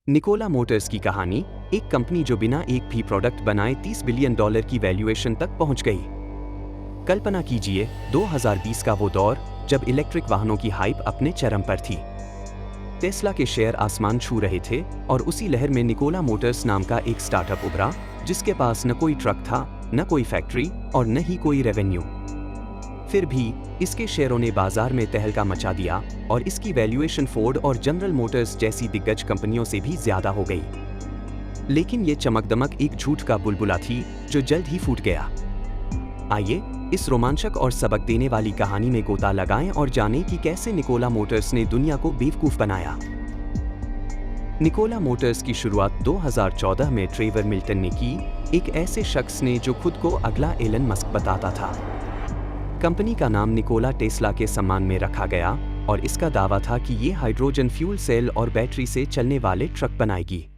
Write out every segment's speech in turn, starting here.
Nicola Motors की कहानी, एक कंपनी जो बिना एक भी प्रोडक्ट बनाए $30 बिलियन की वैल्यूएशन तक पहुंच गई। कल्पना कीजिए 2020 का वो दौर जब इलेक्ट्रिक वाहनों की हाइप अपने चरम पर थी। टेस्ला के शेयर आसमान छू रहे थे और उसी लहर में निकोला मोटर्स नाम का एक स्टार्टअप उभरा, जिसके पास न कोई ट्रक था, न कोई फैक्ट्री और न ही कोई रेवेन्यू। फिर भी इसके शेयरों ने बाजार में तहलका मचा दिया और इसकी वैल्यूएशन फोर्ड और जनरल मोटर्स जैसी दिग्गज कंपनियों से भी ज्यादा हो गई। लेकिन ये चमकदमक एक झूठ का बुलबुला थी जो जल्द ही फूट गया। आइए इस रोमांचक और सबक देने वाली कहानी में गोता लगाएं और जानें कि कैसे निकोला मोटर्स ने दुनिया को बेवकूफ बनाया। निकोला मोटर्स की शुरुआत 2014 में ट्रेवर मिल्टन ने की, एक ऐसे शख्स ने जो खुद को अगला एलन मस्क बताता था। कंपनी का नाम निकोला टेस्ला के सम्मान में रखा गया और इसका दावा था कि ये हाइड्रोजन फ्यूल सेल और बैटरी से चलने वाले ट्रक बनाएगी।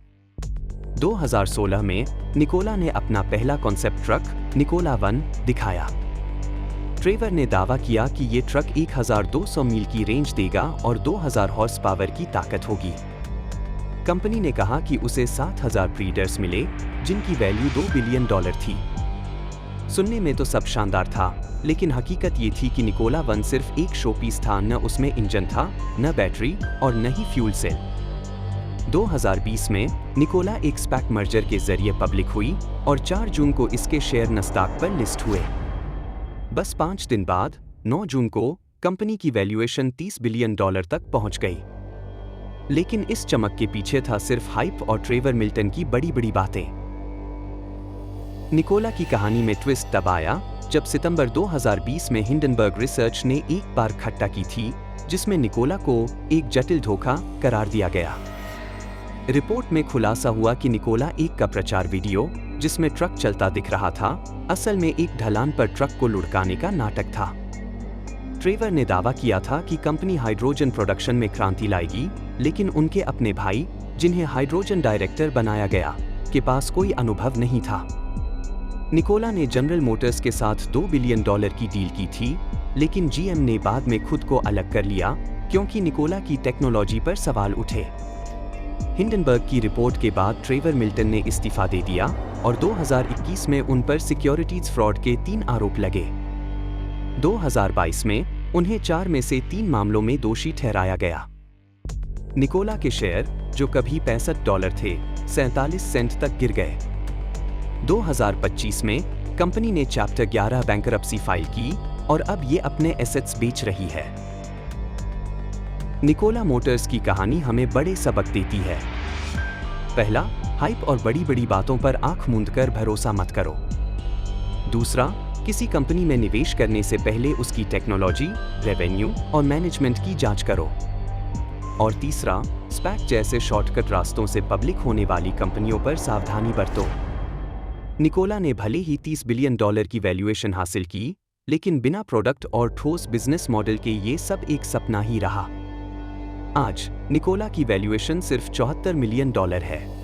2016 में निकोला ने अपना पहला कॉन्सेप्ट ट्रक निकोला वन दिखाया। ट्रेवर ने दावा किया कि ये ट्रक 1200 मील की रेंज देगा और 2000 हॉर्स पावर की ताकत होगी। कंपनी ने कहा कि उसे 7000 प्रीडर्स मिले, जिनकी वैल्यू $2 बिलियन थी। सुनने में तो सब शानदार था, लेकिन हकीकत ये थी कि निकोला वन सिर्फ एक शो पीस था। न उसमें इंजन था, न बैटरी और न ही फ्यूल सेल। 2020 में निकोला एक स्पैक मर्जर के जरिए पब्लिक हुई और 4 जून को इसके शेयर नस्दाक पर लिस्ट हुए। बस 5 दिन बाद 9 जून को कंपनी की वैल्यूएशन $30 बिलियन तक पहुंच गई। लेकिन इस चमक के पीछे था सिर्फ हाइप और ट्रेवर मिल्टन की बड़ी बड़ी बातें। निकोला की कहानी में ट्विस्ट तब आया जब सितंबर 2020 में हिंडनबर्ग रिसर्च ने एक बार खट्टा की थी, जिसमें निकोला को एक जटिल धोखा करार दिया गया। रिपोर्ट में खुलासा हुआ कि निकोला एक का प्रचार वीडियो, जिसमें ट्रक चलता दिख रहा था, असल में एक ढलान पर ट्रक को लुढ़काने का नाटक था। ट्रेवर ने दावा किया था कि कंपनी हाइड्रोजन प्रोडक्शन में क्रांति लाएगी, लेकिन उनके अपने भाई, जिन्हें हाइड्रोजन डायरेक्टर बनाया गया, के पास कोई अनुभव नहीं था। निकोला ने जनरल मोटर्स के साथ $2 बिलियन की डील की थी, लेकिन जीएम ने बाद में खुद को अलग कर लिया क्योंकि निकोला की टेक्नोलॉजी पर सवाल उठे। हिंडनबर्ग की रिपोर्ट के बाद ट्रेवर मिल्टन ने इस्तीफा दे दिया और 2021 में उन पर सिक्योरिटीज फ्रॉड के 3 आरोप लगे। 2022 में उन्हें 4 में से 3 मामलों में दोषी ठहराया गया। निकोला के शेयर, जो कभी $65 थे, 47 सेंट तक गिर गए। 2025 में कंपनी ने चैप्टर 11 बैंकरप्सी फाइल की और अब ये अपने एसेट्स बेच रही है। निकोला मोटर्स की कहानी हमें बड़े सबक देती है। पहला, हाइप और बड़ी बड़ी बातों पर आंख मूंदकर भरोसा मत करो। दूसरा, किसी कंपनी में निवेश करने से पहले उसकी टेक्नोलॉजी, रेवेन्यू और मैनेजमेंट की जांच करो। और तीसरा, स्पैक जैसे शॉर्टकट रास्तों से पब्लिक होने वाली कंपनियों पर सावधानी बरतो। निकोला ने भले ही $30 बिलियन की वैल्यूएशन हासिल की, लेकिन बिना प्रोडक्ट और ठोस बिजनेस मॉडल के ये सब एक सपना ही रहा। आज निकोला की वैल्यूएशन सिर्फ $74 मिलियन है।